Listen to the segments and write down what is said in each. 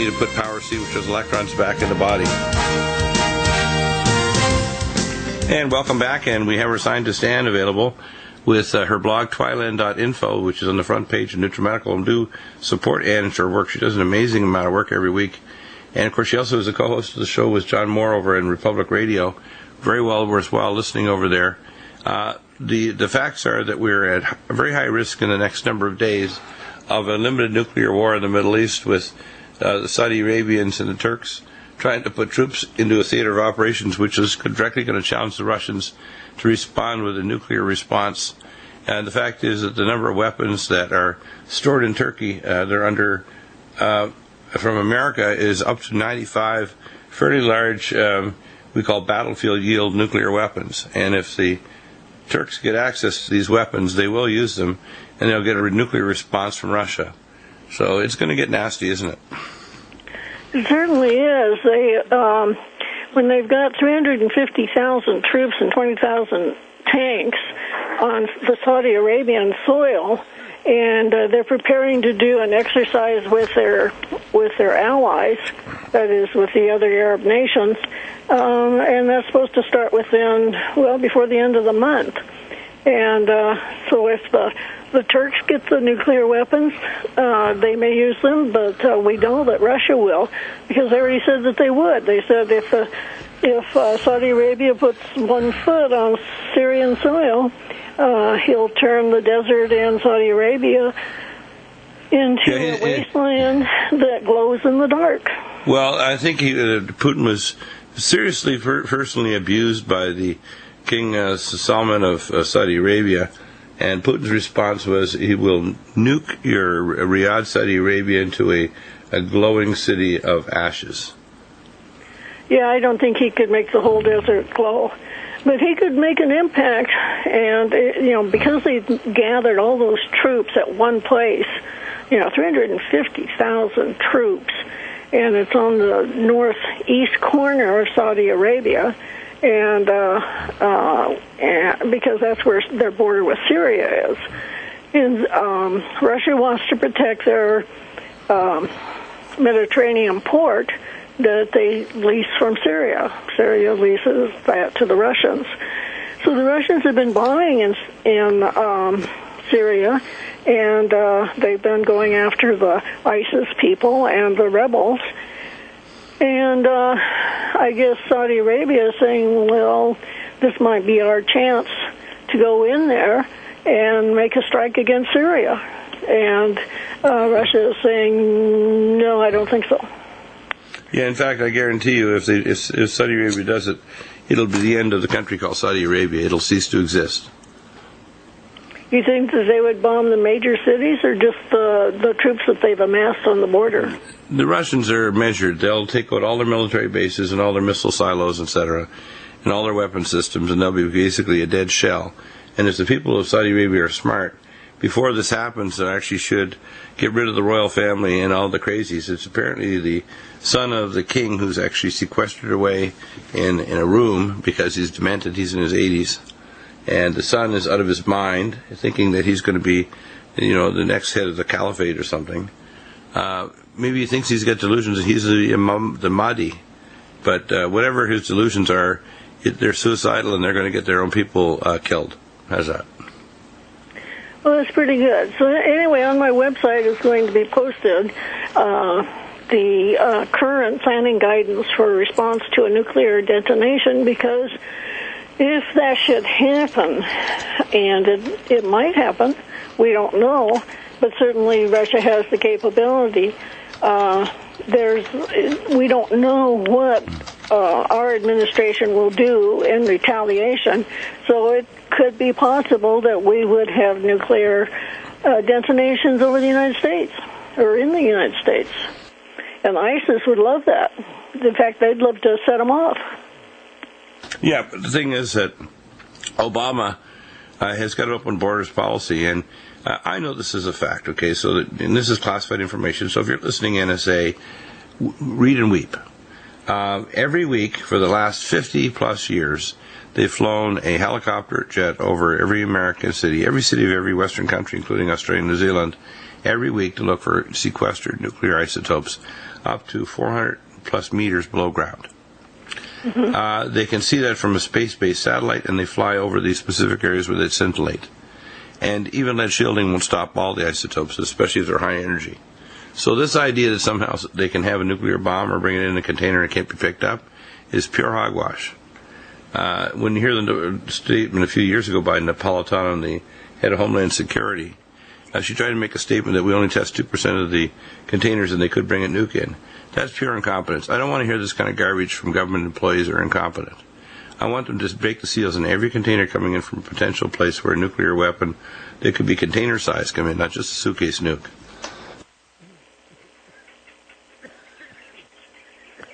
need to put power C, which is electrons, back in the body. And welcome back, and we have our scientist Ann available with her blog TWILAND.INFO, which is on the front page of Nutrimedical, and do support Ann and her work. She does an amazing amount of work every week. And of course, she also is a co-host of the show with John Moore over in Republic Radio. Very well worthwhile listening over there. The facts are that we're at a very high risk in the next number of days of a limited nuclear war in the Middle East, with the Saudi Arabians and the Turks trying to put troops into a theater of operations, which is directly going to challenge the Russians to respond with a nuclear response. And the fact is that the number of weapons that are stored in Turkey, they're under, from America, is up to 95 fairly large, we call battlefield yield nuclear weapons. And if the Turks get access to these weapons, they will use them, and they'll get a nuclear response from Russia. So it's going to get nasty, isn't it? It certainly is. When they've got 350,000 troops and 20,000 tanks on the Saudi Arabian soil, and they're preparing to do an exercise with their allies, that is, with the other Arab nations, and that's supposed to start before the end of the month. And so if the Turks get the nuclear weapons, they may use them, but we know that Russia will, because they already said that they would. They said if Saudi Arabia puts one foot on Syrian soil, he'll turn the desert in Saudi Arabia into a wasteland that glows in the dark. Well, I think Putin was seriously personally abused by the King Salman of Saudi Arabia, and Putin's response was he will nuke your Riyadh, Saudi Arabia, into a glowing city of ashes. Yeah, I don't think he could make the whole desert glow, but he could make an impact. And because they gathered all those troops at one place, 350,000 troops, and it's on the northeast corner of Saudi Arabia. And because that's where their border with Syria is. And Russia wants to protect their Mediterranean port that they lease from Syria. Syria leases that to the Russians. So the Russians have been bombing in Syria, and they've been going after the ISIS people and the rebels. And I guess Saudi Arabia is saying, well, this might be our chance to go in there and make a strike against Syria. And Russia is saying, no, I don't think so. Yeah, in fact, I guarantee you, if Saudi Arabia does it, it'll be the end of the country called Saudi Arabia. It'll cease to exist. You think that they would bomb the major cities, or just the troops that they've amassed on the border? The Russians are measured. They'll take out all their military bases and all their missile silos, etc., and all their weapon systems, and they'll be basically a dead shell. And if the people of Saudi Arabia are smart, before this happens, they actually should get rid of the royal family and all the crazies. It's apparently the son of the king who's actually sequestered away in a room because he's demented. He's in his 80s. And the son is out of his mind, thinking that he's going to be, the next head of the caliphate or something. Maybe he thinks he's got delusions that he's the Mahdi. But whatever his delusions are, they're suicidal, and they're going to get their own people killed. How's that? Well, that's pretty good. So anyway, on my website is going to be posted the current planning guidance for response to a nuclear detonation, because if that should happen, and it might happen, we don't know, but certainly Russia has the capability. We don't know what our administration will do in retaliation, so it could be possible that we would have nuclear detonations over the United States, or in the United States. And ISIS would love that. In fact, they'd love to set them off. Yeah, but the thing is that Obama has got an open borders policy, and I know this is a fact, okay, and this is classified information, so if you're listening, NSA, read and weep. Every week for the last 50-plus years, they've flown a helicopter jet over every American city, every city of every Western country, including Australia and New Zealand, every week to look for sequestered nuclear isotopes. up to 400 plus meters below ground. They can see that from a space-based satellite, and they fly over these specific areas where they scintillate. And even lead shielding won't stop all the isotopes, especially if they're high energy. So this idea that somehow they can have a nuclear bomb or bring it in a container and it can't be picked up is pure hogwash. When you hear the statement a few years ago by Napolitano, the head of Homeland Security, she tried to make a statement that we only test 2% of the containers and they could bring a nuke in. That's pure incompetence. I don't want to hear this kind of garbage from government employees who are incompetent. I want them to break the seals in every container coming in from a potential place where a nuclear weapon, they could be container size come in, not just a suitcase nuke.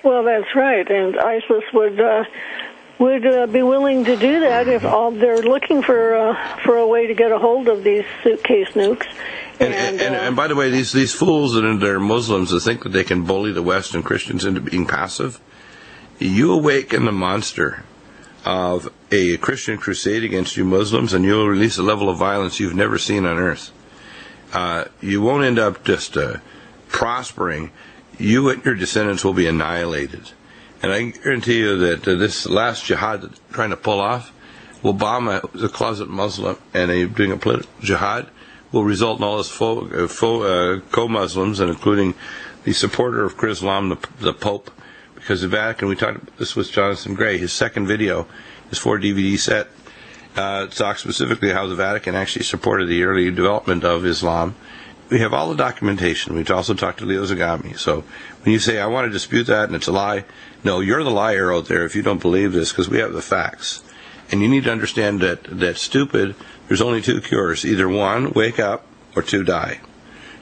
Well, that's right, and ISIS would be willing to do that if they're looking for a way to get a hold of these suitcase nukes. And by the way, these fools that are Muslims that think that they can bully the West and Christians into being passive, you awaken the monster of a Christian crusade against you Muslims, and you'll release a level of violence you've never seen on earth. You won't end up just prospering. You and your descendants will be annihilated. And I guarantee you that this last jihad that they're trying to pull off will bomb a closet Muslim, and doing a political jihad will result in all this co-Muslims, and including the supporter of Islam, the Pope, because the Vatican, we talked about this with Jonathan Gray, his second video, his 4-DVD set, talks specifically how the Vatican actually supported the early development of Islam. We have all the documentation. We've also talked to Leo Zagami. So when you say, I want to dispute that and it's a lie, no, you're the liar out there if you don't believe this, because we have the facts. And you need to understand that stupid, there's only two cures. Either one, wake up, or two, die.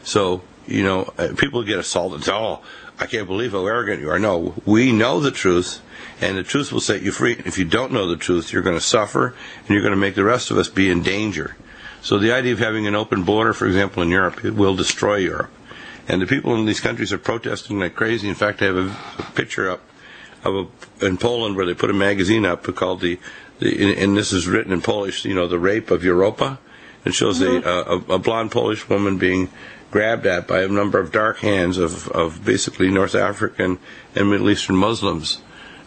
So, people get assaulted and say, oh, I can't believe how arrogant you are. No, we know the truth, and the truth will set you free. If you don't know the truth, you're going to suffer, and you're going to make the rest of us be in danger. So the idea of having an open border, for example, in Europe, it will destroy Europe. And the people in these countries are protesting like crazy. In fact, I have a picture up in Poland where they put a magazine up called and this is written in Polish, the rape of Europa. It shows a blonde Polish woman being grabbed at by a number of dark hands of basically North African and Middle Eastern Muslims.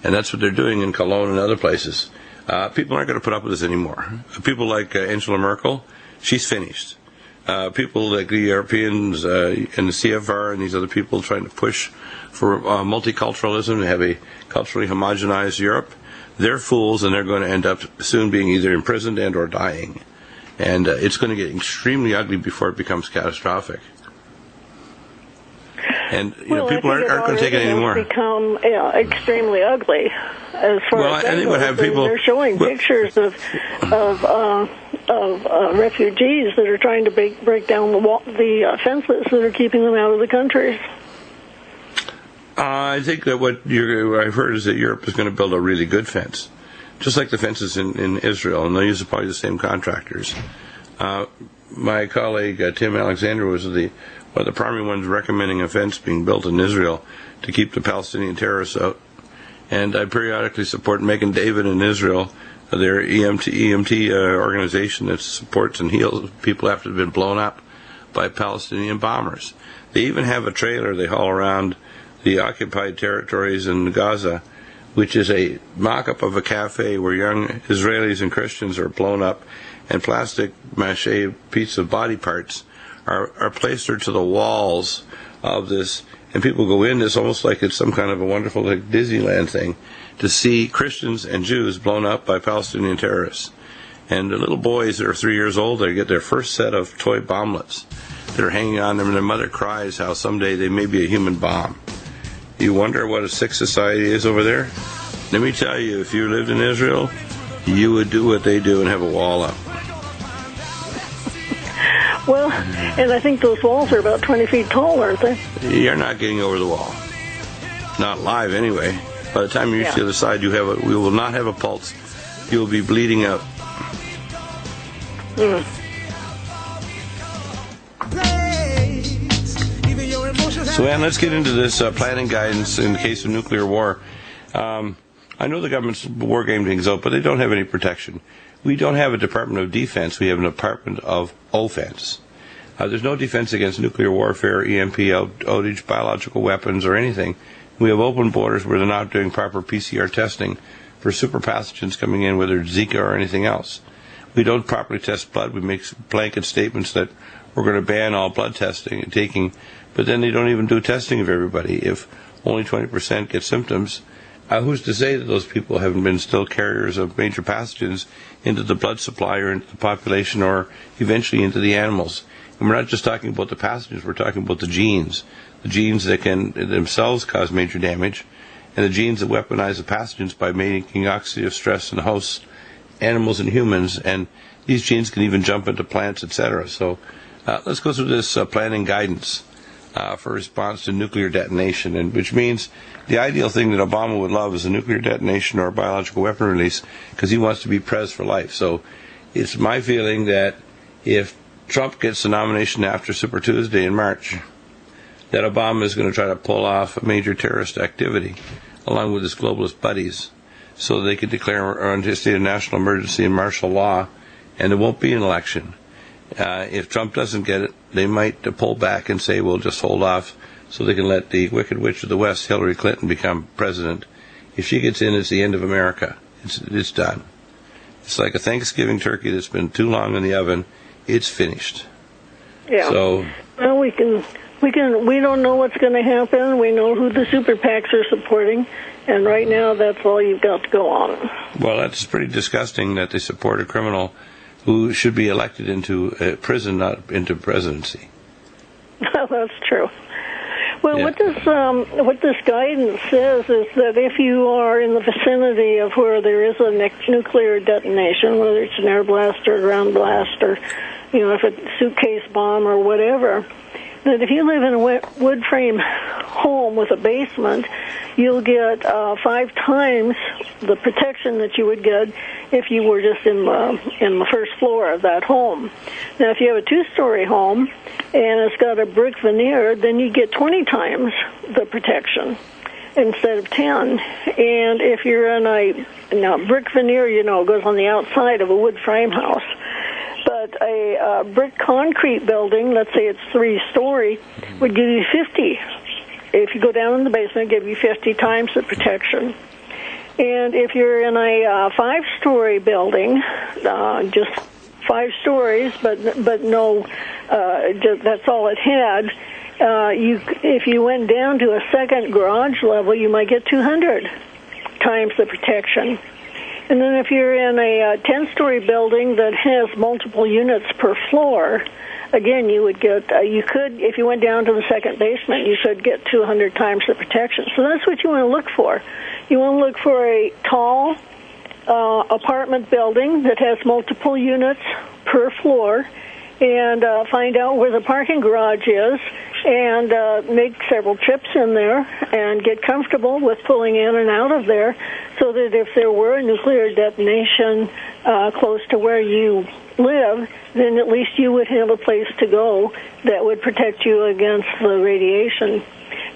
And that's what they're doing in Cologne and other places. People aren't going to put up with this anymore. People like Angela Merkel, she's finished. People like the Europeans and the CFR and these other people trying to push for multiculturalism, to have a culturally homogenized Europe, they're fools, and they're going to end up soon being either imprisoned and or dying. And it's going to get extremely ugly before it becomes catastrophic. And people aren't going to take it anymore. It's become extremely ugly as far as they're showing pictures of refugees that are trying to break down the fences that are keeping them out of the countries. I think that what I've heard is that Europe is going to build a really good fence, just like the fences in Israel, and they'll use probably the same contractors. My colleague Tim Alexander was one of the primary ones recommending a fence being built in Israel to keep the Palestinian terrorists out. And I periodically support Megan David in Israel, their EMT organization that supports and heals people after they've been blown up by Palestinian bombers. They even have a trailer they haul around the occupied territories in Gaza, which is a mock-up of a cafe where young Israelis and Christians are blown up, and plastic mache pieces of body parts are placed to the walls of this, and people go in this almost like it's some kind of a wonderful Disneyland thing to see Christians and Jews blown up by Palestinian terrorists. And the little boys that are 3 years old, they get their first set of toy bomblets that are hanging on them, and their mother cries how someday they may be a human bomb. You wonder what a sick society is over there? Let me tell you, if you lived in Israel, you would do what they do and have a wall up. Well, and I think those walls are about 20 feet tall, aren't they? You're not getting over the wall. Not live, anyway. By the time you reach the other side, we will not have a pulse. You will be bleeding out. So, Ann, let's get into this planning guidance in the case of nuclear war. I know the government's war game things out, but they don't have any protection. We don't have a Department of Defense. We have a Department of Offense. There's no defense against nuclear warfare, EMP outage, biological weapons, or anything. We have open borders where they're not doing proper PCR testing for super pathogens coming in, whether it's ZIKA or anything else. We don't properly test blood. We make blanket statements that we're going to ban all blood testing and taking, but then they don't even do testing of everybody. If only 20% get symptoms, who's to say that those people haven't been still carriers of major pathogens into the blood supply or into the population or eventually into the animals? And we're not just talking about the pathogens, we're talking about the genes that can themselves cause major damage, and the genes that weaponize the pathogens by making oxidative stress in hosts, animals and humans, and these genes can even jump into plants, etc. So let's go through this planning guidance for response to nuclear detonation, and which means the ideal thing that Obama would love is a nuclear detonation or a biological weapon release, because he wants to be pres for life. So it's my feeling that if Trump gets the nomination after Super Tuesday in March, that Obama is going to try to pull off a major terrorist activity along with his globalist buddies so they could declare a state of national emergency and martial law, and there won't be an election. If Trump doesn't get it, they might pull back and say, we'll just hold off so they can let the Wicked Witch of the West, Hillary Clinton, become president. If she gets in, it's the end of America. It's done. It's like a Thanksgiving turkey that's been too long in the oven. It's finished. Yeah. So, well, we don't know what's going to happen. We know who the super PACs are supporting, and right now that's all you've got to go on. Well, that's pretty disgusting that they support a criminal who should be elected into prison, not into presidency. That's true. Well, Yeah. what this guidance says is that if you are in the vicinity of where there is a nuclear detonation, whether it's an air blast or a ground blast, or if it's a suitcase bomb or whatever, that if you live in a wood frame home with a basement, you'll get 5 times the protection that you would get if you were just in the first floor of that home. Now, if you have a 2-story home and it's got a brick veneer, then you get 20 times the protection instead of 10. And if you're in a brick veneer, goes on the outside of a wood frame house. But a brick concrete building, let's say it's 3-story, would give you 50. If you go down in the basement, it'd give you 50 times the protection. And if you're in a 5-story building, just 5 stories, but no, that's all it had. If you went down to a second garage level, you might get 200 times the protection. And then if you're in a 10-story building that has multiple units per floor, again, you would get, if you went down to the second basement, you could get 200 times the protection. So that's what you want to look for. You want to look for a tall apartment building that has multiple units per floor, and find out where the parking garage is, and make several trips in there and get comfortable with pulling in and out of there, so that if there were a nuclear detonation close to where you live, then at least you would have a place to go that would protect you against the radiation.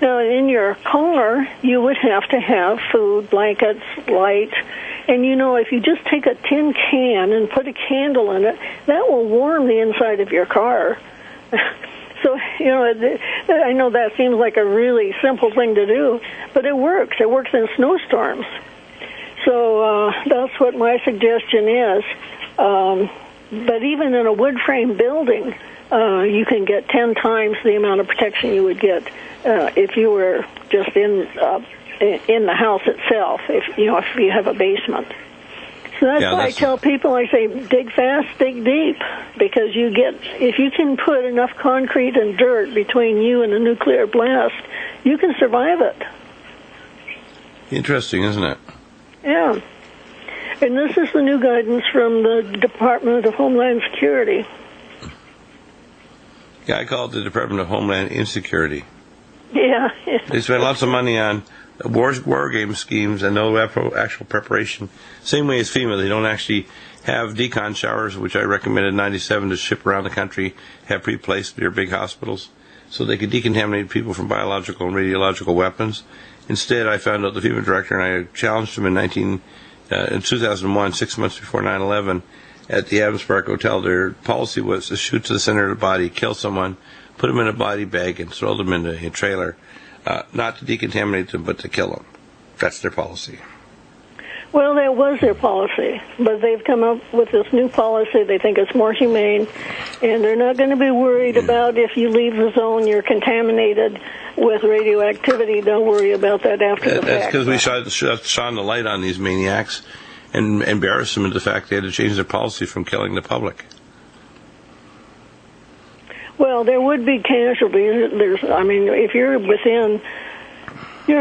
Now, in your car, you would have to have food, blankets, light, and if you just take a tin can and put a candle in it, that will warm the inside of your car. So, I know that seems like a really simple thing to do, but it works. It works in snowstorms. So that's what my suggestion is. But even in a wood frame building, you can get 10 times the amount of protection you would get if you were just in the house itself, if you have a basement. So that's why I tell people, I say, dig fast, dig deep, because if you can put enough concrete and dirt between you and a nuclear blast, you can survive it. Interesting, isn't it? Yeah. And this is the new guidance from the Department of Homeland Security. Yeah, I call it the Department of Homeland Insecurity. Yeah. They spend lots of money on war game schemes and no actual preparation. Same way as FEMA, they don't actually have decon showers, which I recommended in '97 to ship around the country, have pre-placed near big hospitals, so they could decontaminate people from biological and radiological weapons. Instead, I found out the FEMA director, and I challenged him in 2001, 6 months before 9/11, at the Adams Park Hotel, their policy was to shoot to the center of the body, kill someone, put them in a body bag, and throw them in a trailer, not to decontaminate them, but to kill them. That's their policy. Well, that was their policy, but they've come up with this new policy. They think it's more humane, and they're not going to be worried about if you leave the zone, you're contaminated with radioactivity. Don't worry about that after the fact. That's because we shone the light on these maniacs and embarrassed them into the fact they had to change their policy from killing the public. Well, there would be casualties. If you're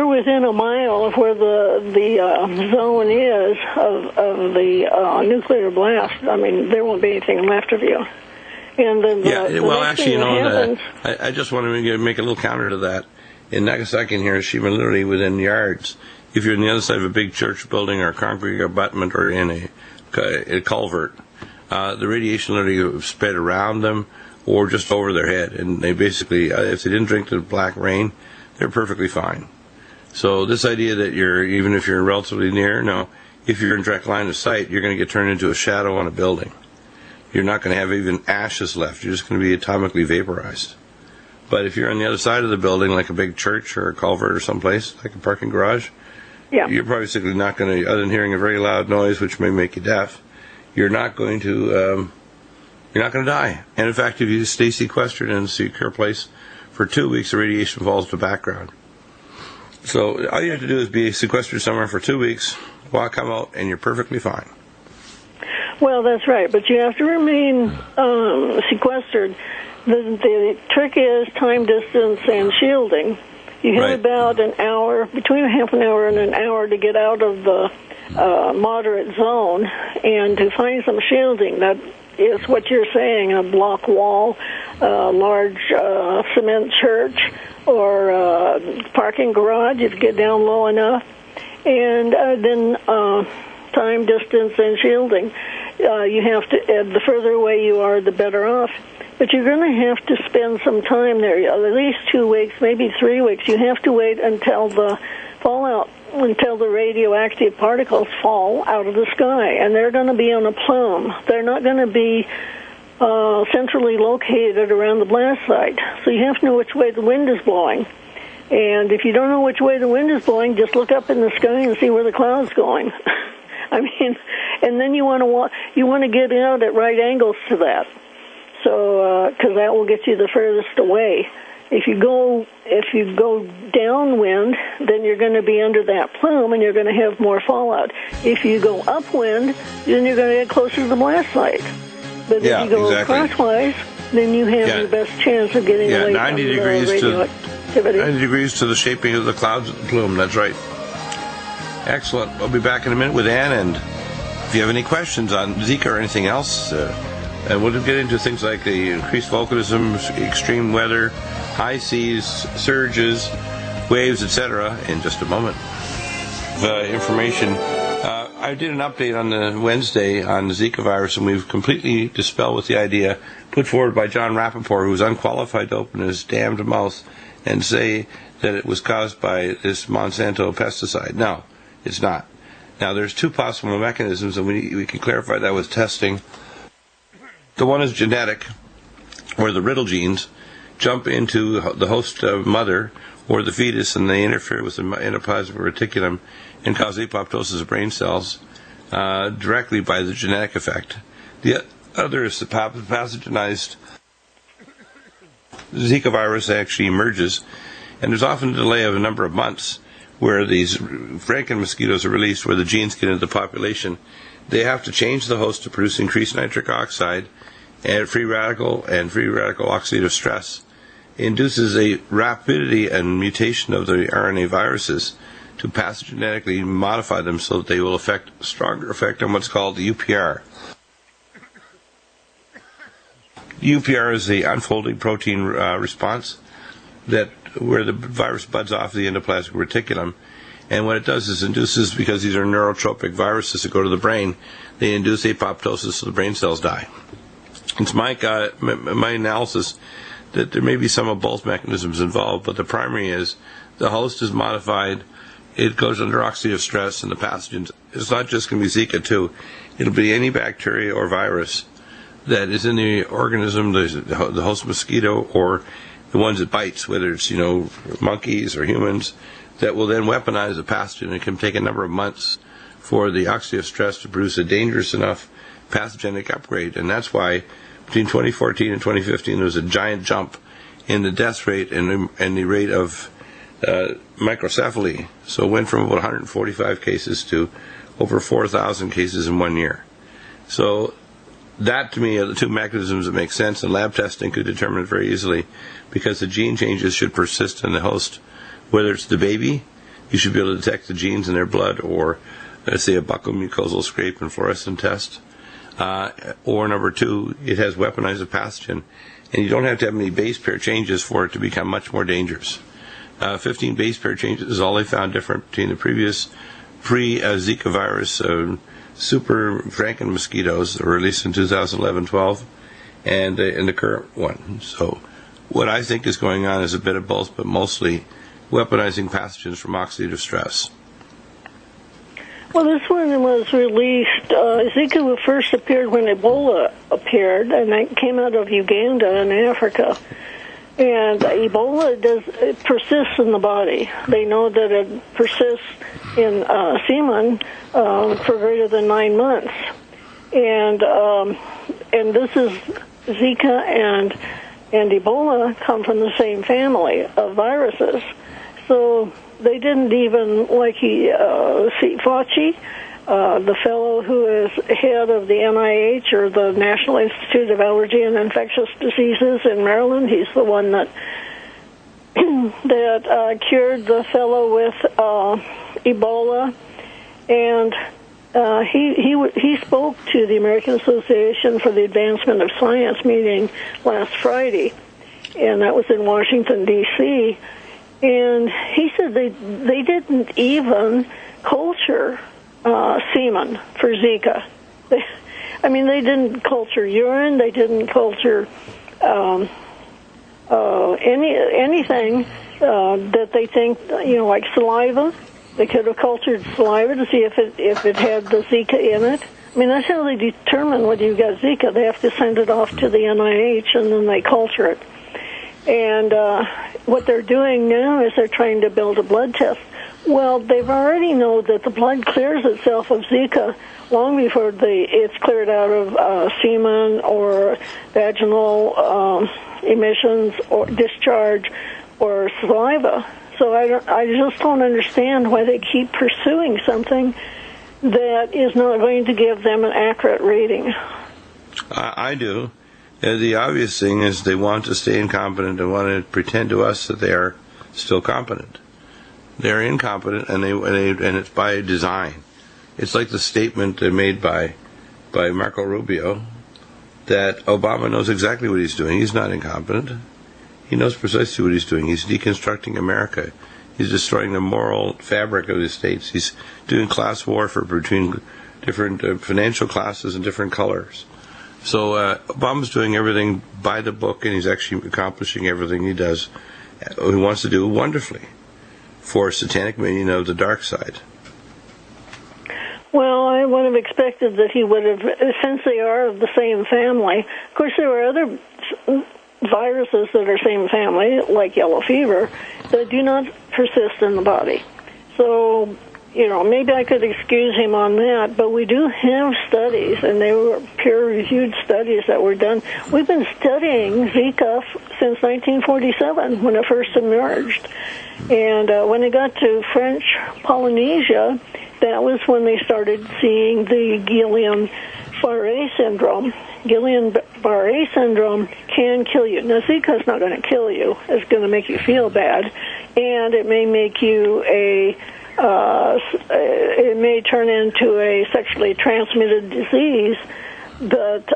within a mile of where the zone is of the nuclear blast. There won't be anything left of you. And then I just want to make a little counter to that. In Nagasaki and Hiroshima, literally within yards, if you're on the other side of a big church building or a concrete abutment or in a culvert, the radiation literally spread around them or just over their head. And they basically, if they didn't drink the black rain, they're perfectly fine. So this idea that even if you're relatively near, no, if you're in direct line of sight, you're going to get turned into a shadow on a building. You're not going to have even ashes left. You're just going to be atomically vaporized. But if you're on the other side of the building, like a big church or a culvert or someplace, like a parking garage, you're probably simply not going to, other than hearing a very loud noise, which may make you deaf, you're not going to die. And in fact, if you stay sequestered in a secure place for 2 weeks, the radiation falls to the background. So all you have to do is be sequestered somewhere for 2 weeks, come out, and you're perfectly fine. Well, that's right, but you have to remain sequestered. The trick is time, distance, and shielding. You have about an hour, between a half an hour and an hour, to get out of the moderate zone and to find some shielding. That is what you're saying, a block wall, a large cement church, or parking garage if you get down low enough, and then time, distance, and shielding. You have to, the further away you are, the better off. But you're going to have to spend some time there, at least 2 weeks, maybe 3 weeks. You have to wait until the fallout, until the radioactive particles fall out of the sky, and they're going to be on a plume. They're not going to be centrally located around the blast site. So you have to know which way the wind is blowing. And if you don't know which way the wind is blowing, just look up in the sky and see where the cloud's going. And then you want to get out at right angles to that. So, because that will get you the furthest away. If you go downwind, then you're going to be under that plume, and you're going to have more fallout. If you go upwind, then you're going to get closer to the blast site. But if you go crosswise, then you have the best chance of getting away 90 from degrees radioactivity. 90 degrees to the shaping of the clouds of the plume. That's right. Excellent. I'll be back in a minute with Ann, and if you have any questions on ZIKA or anything else, and we'll get into things like the increased volcanism, extreme weather, high seas, surges, waves, etc. in just a moment. The information. I did an update on the Wednesday on the Zika virus, and we've completely dispelled with the idea put forward by John Rappaport, who's unqualified to open his damned mouth and say that it was caused by this Monsanto pesticide. No, it's not. Now, there's two possible mechanisms, and we can clarify that with testing. The one is genetic, where the riddle genes jump into the host mother or the fetus, and they interfere with the endoplasmic reticulum and cause apoptosis of brain cells directly by the genetic effect. The other is the pathogenized Zika virus actually emerges, and there's often a delay of a number of months where these Franken mosquitoes are released, where the genes get into the population. They have to change the host to produce increased nitric oxide and free radical oxidative stress. It induces a rapidity and mutation of the RNA viruses to pathogenetically modify them so that they will affect stronger effect on what's called the UPR. The UPR is the unfolding protein response, that where the virus buds off the endoplasmic reticulum, and what it does is induces, because these are neurotropic viruses that go to the brain, they induce apoptosis so the brain cells die. It's my analysis that there may be some of both mechanisms involved, but the primary is the host is modified it goes under oxidative stress, and the pathogens, it's not just going to be Zika too. It'll be any bacteria or virus that is in the organism, the host mosquito, or the ones it bites, whether it's, monkeys or humans, that will then weaponize the pathogen. It can take a number of months for the oxidative stress to produce a dangerous enough pathogenic upgrade. And that's why between 2014 and 2015 there was a giant jump in the death rate and the rate of microcephaly. So it went from about 145 cases to over 4,000 cases in 1 year. So that, to me, are the two mechanisms that make sense, and lab testing could determine it very easily, because the gene changes should persist in the host. Whether it's the baby, you should be able to detect the genes in their blood, or let's say a buccal mucosal scrape and fluorescent test. Or number two, it has weaponized a pathogen, and you don't have to have many base pair changes for it to become much more dangerous. 15 base pair changes is all they found different between the previous pre-Zika virus super Franken mosquitoes that were released in 2011-12 and the current one. So what I think is going on is a bit of both, but mostly weaponizing pathogens from oxidative stress. Well, this one was released. Zika first appeared when Ebola appeared, and that came out of Uganda in Africa. And Ebola it persists in the body. They know that it persists in semen for greater than 9 months. And this is Zika and Ebola come from the same family of viruses. So they didn't even, see Fauci, the fellow who is head of the NIH, or the National Institute of Allergy and Infectious Diseases in Maryland. He's the one that cured the fellow with Ebola, and he spoke to the American Association for the Advancement of Science meeting last Friday, and that was in Washington, D.C., and he said they didn't even culture semen for Zika. They didn't culture urine. They didn't culture anything that they think, like saliva. They could have cultured saliva to see if it had the Zika in it. That's how they determine whether you've got Zika. They have to send it off to the NIH, and then they culture it. And what they're doing now is they're trying to build a blood test. Well, they've already know that the blood clears itself of Zika long before it's cleared out of semen or vaginal emissions or discharge or saliva. So I just don't understand why they keep pursuing something that is not going to give them an accurate rating. I do. The obvious thing is they want to stay incompetent and want to pretend to us that they are still competent. They're incompetent, and it's by design. It's like the statement made by Marco Rubio that Obama knows exactly what he's doing. He's not incompetent. He knows precisely what he's doing. He's deconstructing America. He's destroying the moral fabric of the states. He's doing class warfare between different financial classes and different colors. So Obama's doing everything by the book, and he's actually accomplishing everything he does. He wants to do wonderfully for satanic minion of the dark side. Well, I would have expected that he would have, since they are of the same family. Of course, there are other viruses that are same family, like yellow fever, that do not persist in the body. So, maybe I could excuse him on that, but we do have studies, and they were peer-reviewed studies that were done. We've been studying Zika since 1947, when it first emerged. And when it got to French Polynesia, that was when they started seeing the Guillain-Barré syndrome. Guillain-Barré syndrome can kill you. Now, Zika is not going to kill you. It's going to make you feel bad, and it may make you it may turn into a sexually transmitted disease, but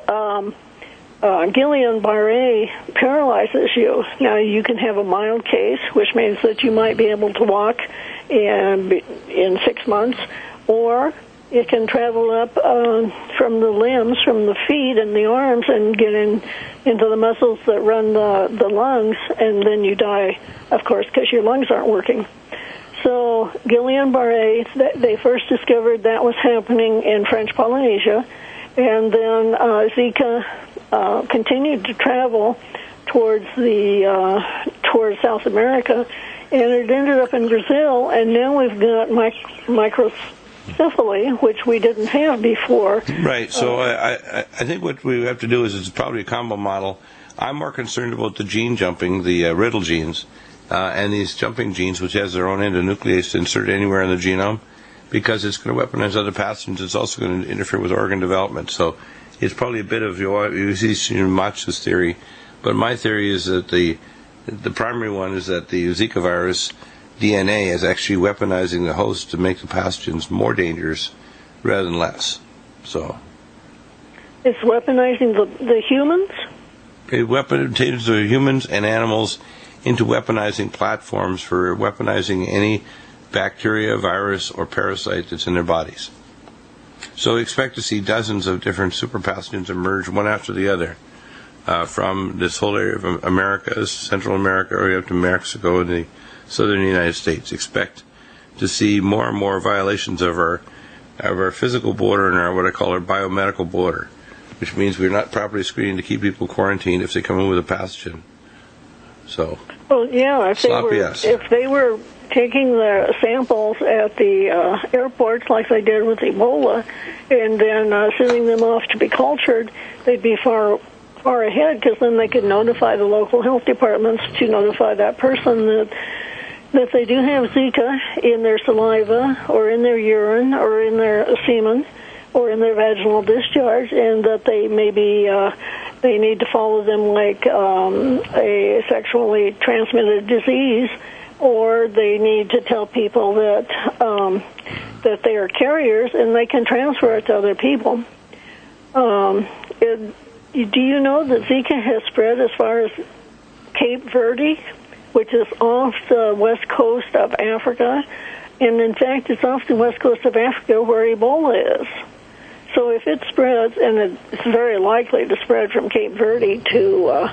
Guillain-Barré paralyzes you. Now, you can have a mild case, which means that you might be able to walk in 6 months, or it can travel up from the limbs, from the feet and the arms, and get into the muscles that run the lungs, and then you die, of course, because your lungs aren't working. So Guillain-Barré, they first discovered that was happening in French Polynesia, and then Zika continued to travel towards South America, and it ended up in Brazil, and now we've got microcephaly, which we didn't have before. Right, so I think what we have to do is it's probably a combo model. I'm more concerned about the gene jumping, the riddle genes, and these jumping genes, which has their own endonuclease inserted anywhere in the genome, because it's going to weaponize other pathogens. It's also going to interfere with organ development. So it's probably a bit of Macha's theory, but my theory is that the primary one is that the Zika virus DNA is actually weaponizing the host to make the pathogens more dangerous rather than less. So it's weaponizing the humans? It weaponizes the humans and animals into weaponizing platforms for weaponizing any bacteria, virus, or parasite that's in their bodies. So expect to see dozens of different super pathogens emerge one after the other from this whole area of America, Central America, or up to Mexico and the southern United States. Expect to see more and more violations of our physical border and our what I call our biomedical border, which means we're not properly screening to keep people quarantined if they come in with a pathogen. So, well, yeah, if they were taking the samples at the airports like they did with Ebola, and then sending them off to be cultured, they'd be far ahead, because then they could notify the local health departments to notify that person that they do have Zika in their saliva or in their urine or in their semen or in their vaginal discharge, and that they maybe they need to follow them like a sexually transmitted disease, or they need to tell people that that they are carriers and they can transfer it to other people. Do you know that Zika has spread as far as Cape Verde, which is off the west coast of Africa? And in fact, it's off the west coast of Africa where Ebola is. So if it spreads, and it's very likely to spread from Cape Verde to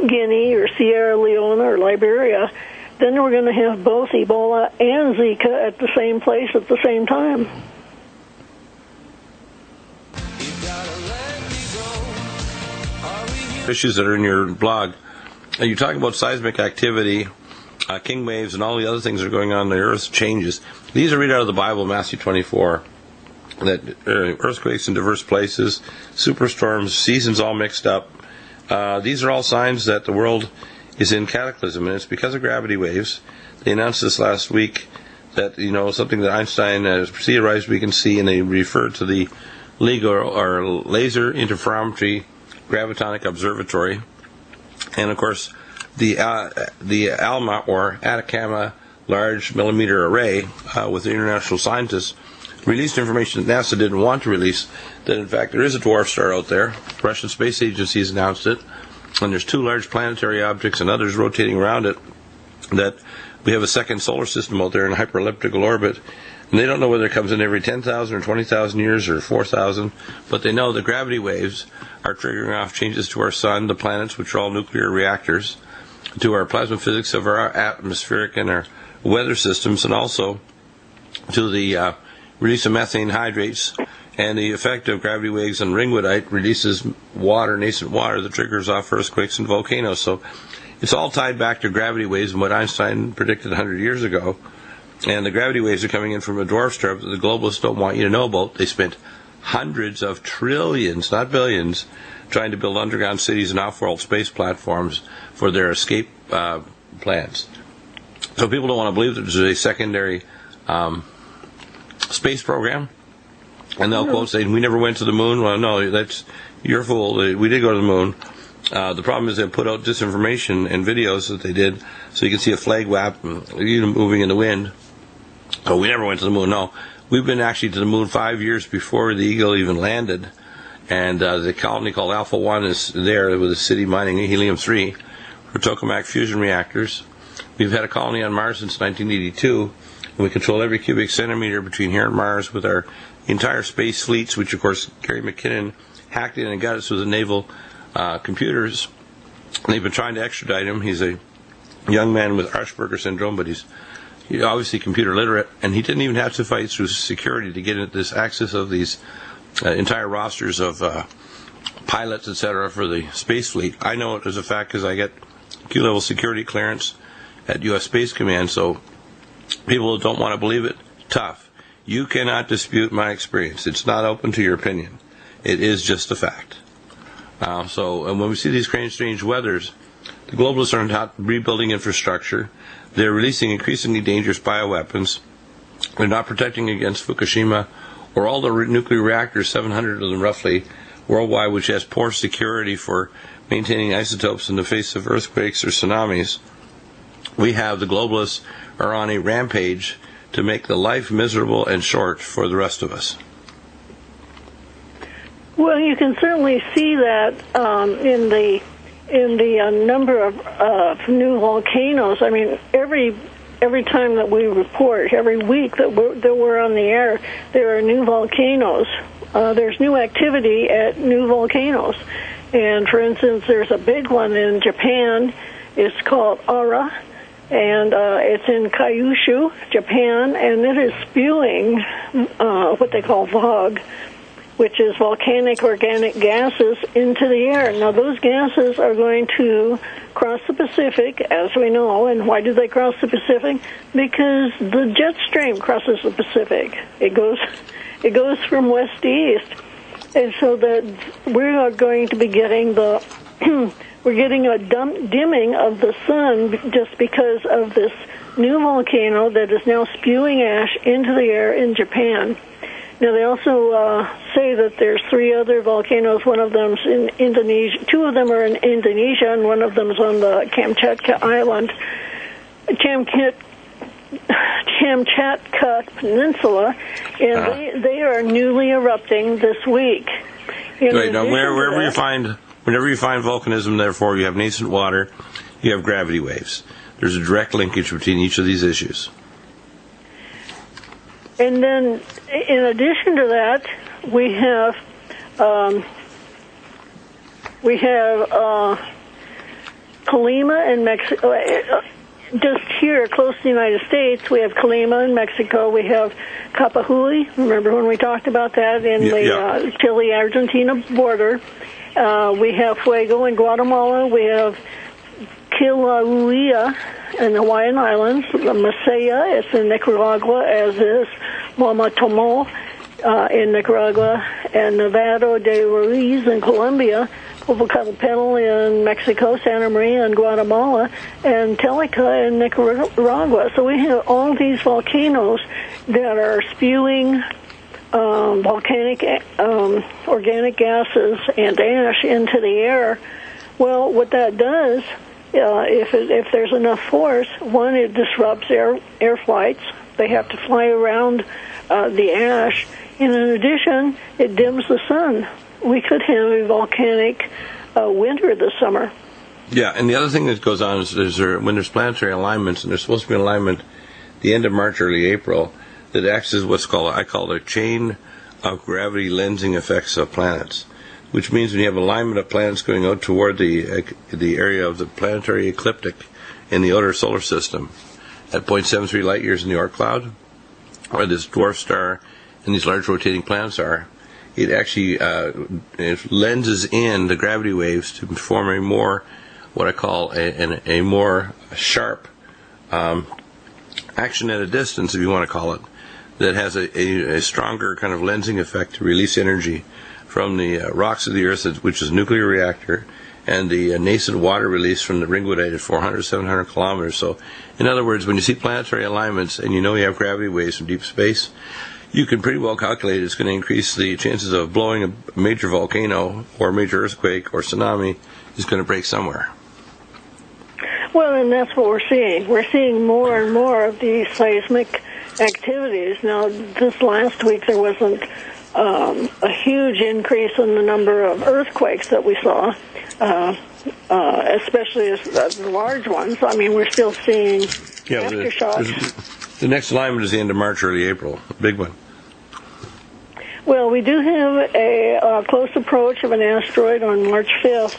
Guinea or Sierra Leone or Liberia, then we're going to have both Ebola and Zika at the same place at the same time. Issues that are in your blog, and you talk about seismic activity, king waves, and all the other things that are going on in the Earth's changes. These are read out of the Bible, Matthew 24, that earthquakes in diverse places, superstorms, seasons all mixed up. These are all signs that the world is in cataclysm, and it's because of gravity waves. They announced this last week that, something that Einstein theorized we can see, and they refer to the LIGO, or Laser Interferometry Gravitonic Observatory, and of course the A.L.M.A, or Atacama Large Millimeter Array, with the international scientists, released information that NASA didn't want to release, that in fact there is a dwarf star out there. The Russian Space Agency has announced it, and there's two large planetary objects and others rotating around it, that we have a second solar system out there in hyperelliptical orbit. And they don't know whether it comes in every 10,000 or 20,000 years or 4,000, but they know the gravity waves are triggering off changes to our sun, the planets, which are all nuclear reactors, to our plasma physics of our atmospheric and our weather systems, and also to the release of methane hydrates, and the effect of gravity waves on ringwoodite releases water, nascent water, that triggers off earthquakes and volcanoes. So it's all tied back to gravity waves and what Einstein predicted 100 years ago. And the gravity waves are coming in from a dwarf star that the globalists don't want you to know about. They spent hundreds of trillions, not billions, trying to build underground cities and off-world space platforms for their escape plans. So people don't want to believe that there's a secondary space program. And they'll quote saying, "We never went to the moon." Well, no, you're a fool. We did go to the moon. The problem is they put out disinformation and videos that they did, so you can see a flag wap moving in the wind. So we never went to the moon. No, we've been actually to the moon 5 years before the Eagle even landed, and the colony called Alpha 1 is there with a city mining helium-3 for tokamak fusion reactors. We've had a colony on Mars since 1982, and we control every cubic centimeter between here and Mars with our entire space fleets, which of course Gary McKinnon hacked in and got us with the naval computers. And they've been trying to extradite him. He's a young man with Asperger syndrome, but he's obviously computer literate, and he didn't even have to fight through security to get this access of these entire rosters of pilots, etc., for the space fleet. I know it as a fact because I get Q-level security clearance at U.S. Space Command, so people who don't want to believe it, tough. You cannot dispute my experience. It's not open to your opinion. It is just a fact. And when we see these strange weathers, the globalists are not rebuilding infrastructure. They're releasing increasingly dangerous bioweapons. They're not protecting against Fukushima or all the nuclear reactors, 700 of them roughly, worldwide, which has poor security for maintaining isotopes in the face of earthquakes or tsunamis. We have the globalists are on a rampage to make the life miserable and short for the rest of us. Well, you can certainly see that in the number of new volcanoes. I mean, every time that we report, every week that we're on the air, there are new volcanoes. There's new activity at new volcanoes. And, for instance, there's a big one in Japan. It's called Ara, and it's in Kyushu, Japan, and it is spewing what they call VOG, which is volcanic organic gases, into the air. Now, those gases are going to cross the Pacific, as we know. And why do they cross the Pacific? Because the jet stream crosses the Pacific. It goes from west to east. And so that we are going to be getting we're getting a dimming of the sun just because of this new volcano that is now spewing ash into the air in Japan. Now, they also say that there's 3 other volcanoes. One of them's in Indonesia. 2 of them are in Indonesia, and one of them's on the Kamchatka Island, Kamchatka Peninsula, and they are newly erupting this week. Right, now, whenever you find volcanism, therefore, you have nascent water, you have gravity waves. There's a direct linkage between each of these issues. And then, in addition to that, we have Colima in Mexico. Just here, close to the United States, we have Colima in Mexico. We have Capajuli. Remember when we talked about that in the Chile-Argentina border? We have Fuego in Guatemala. We have Kilauea in the Hawaiian Islands. Masaya is in Nicaragua, as is Guamatomo in Nicaragua, and Nevado de Ruiz in Colombia, Popocatépetl in Mexico, Santa Maria in Guatemala, and Telica in Nicaragua. So we have all these volcanoes that are spewing volcanic organic gases and ash into the air. Well, what that does, if there's enough force, one, it disrupts air flights. They have to fly around the ash. And in addition, it dims the sun. We could have a volcanic winter this summer. Yeah, and the other thing that goes on is when there's planetary alignments, and there's supposed to be an alignment the end of March, early April, that acts as I call a chain of gravity lensing effects of planets, which means when you have alignment of planets going out toward the area of the planetary ecliptic in the outer solar system at 0.73 light years in the Oort cloud, where this dwarf star and these large rotating planets are, it actually it lenses in the gravity waves to form a more, what I call a more sharp action at a distance, if you want to call it, that has a stronger kind of lensing effect to release energy from the rocks of the Earth, which is a nuclear reactor, and the nascent water release from the Ringwoodite at 400, 700 kilometers. So, in other words, when you see planetary alignments and you know you have gravity waves from deep space, you can pretty well calculate it's going to increase the chances of blowing a major volcano or a major earthquake or tsunami is going to break somewhere. Well, and that's what we're seeing. We're seeing more and more of these seismic activities. Now, this last week there wasn't a huge increase in the number of earthquakes that we saw, especially the large ones. I mean, we're still seeing aftershocks. The next alignment is the end of March, early April, a big one. Well, we do have a close approach of an asteroid on March 5th,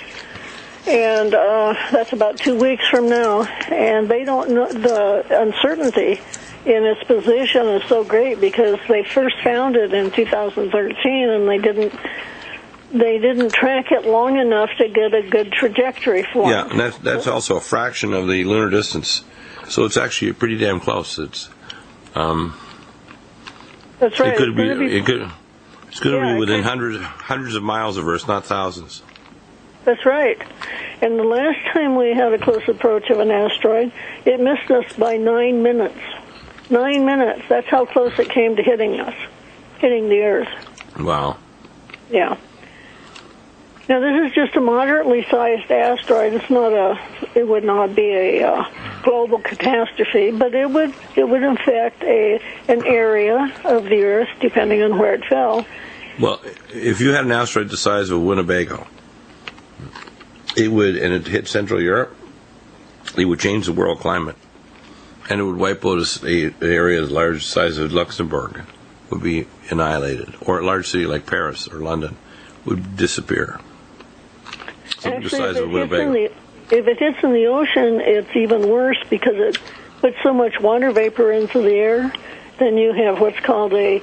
and that's about 2 weeks from now, and they don't know the uncertainty in its position is so great because they first found it in 2013, and they didn't track it long enough to get a good trajectory for it. Yeah, and that's also a fraction of the lunar distance, so it's actually pretty damn close. It's that's right. It's going to be within hundreds of miles of Earth, not thousands. That's right. And the last time we had a close approach of an asteroid, it missed us by 9 minutes. 9 minutes. That's how close it came to hitting the Earth. Wow. Yeah. Now, this is just a moderately sized asteroid. It would not be a global catastrophe, but it would affect an area of the Earth, depending on where it fell. Well, if you had an asteroid the size of Winnebago, and it hit Central Europe, it would change the world climate, and it would wipe out an area as large as the size of Luxembourg, would be annihilated, or a large city like Paris or London would disappear. Actually, if it hits in the ocean, it's even worse because it puts so much water vapor into the air. Then you have what's called a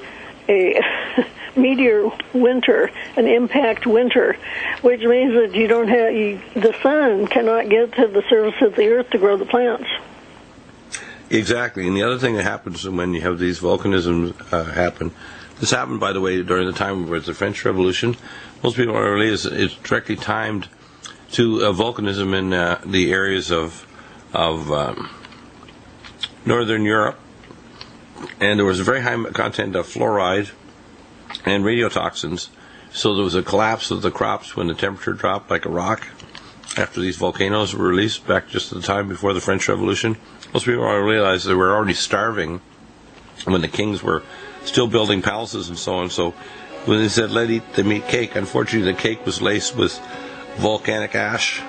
meteor winter, an impact winter, which means that the sun cannot get to the surface of the Earth to grow the plants. Exactly, and the other thing that happens when you have these volcanisms happen. This happened, by the way, during the time where it's the French Revolution. Most people don't realize it's directly timed to volcanism in the areas of Northern Europe, and there was a very high content of fluoride and radiotoxins, so there was a collapse of the crops when the temperature dropped like a rock after these volcanoes were released back just at the time before the French Revolution. Most people don't realize they were already starving when the kings were still building palaces and so on. So when they said, let them eat cake, unfortunately the cake was laced with volcanic ash,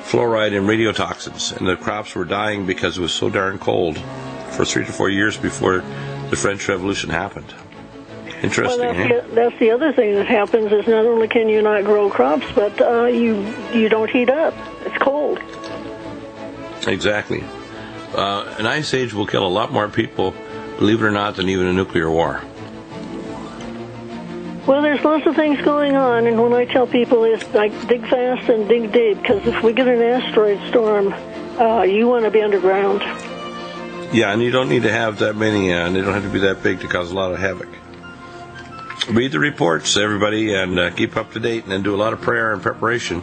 fluoride, and radiotoxins, and the crops were dying because it was so darn cold for 3 to 4 years before the French Revolution happened. Interesting. Well, that's the other thing that happens is not only can you not grow crops, but you don't heat up. It's cold. Exactly. An ice age will kill a lot more people, believe it or not, than even a nuclear war. Well, there's lots of things going on, and when I tell people it's like dig fast and dig deep, because if we get an asteroid storm, you want to be underground. Yeah, and you don't need to have that many, and they don't have to be that big to cause a lot of havoc. Read the reports, everybody, and keep up to date, and then do a lot of prayer and preparation.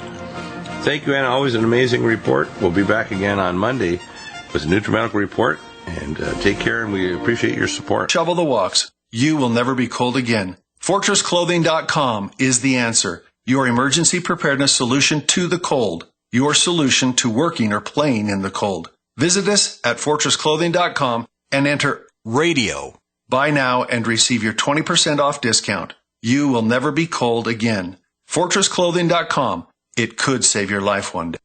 Thank you, Anna. Always an amazing report. We'll be back again on Monday with a Nutrimedical report, and take care, and we appreciate your support. Shovel the walks. You will never be cold again. FortressClothing.com is the answer. Your emergency preparedness solution to the cold. Your solution to working or playing in the cold. Visit us at FortressClothing.com and enter RADIO. Buy now and receive your 20% off discount. You will never be cold again. FortressClothing.com. It could save your life one day.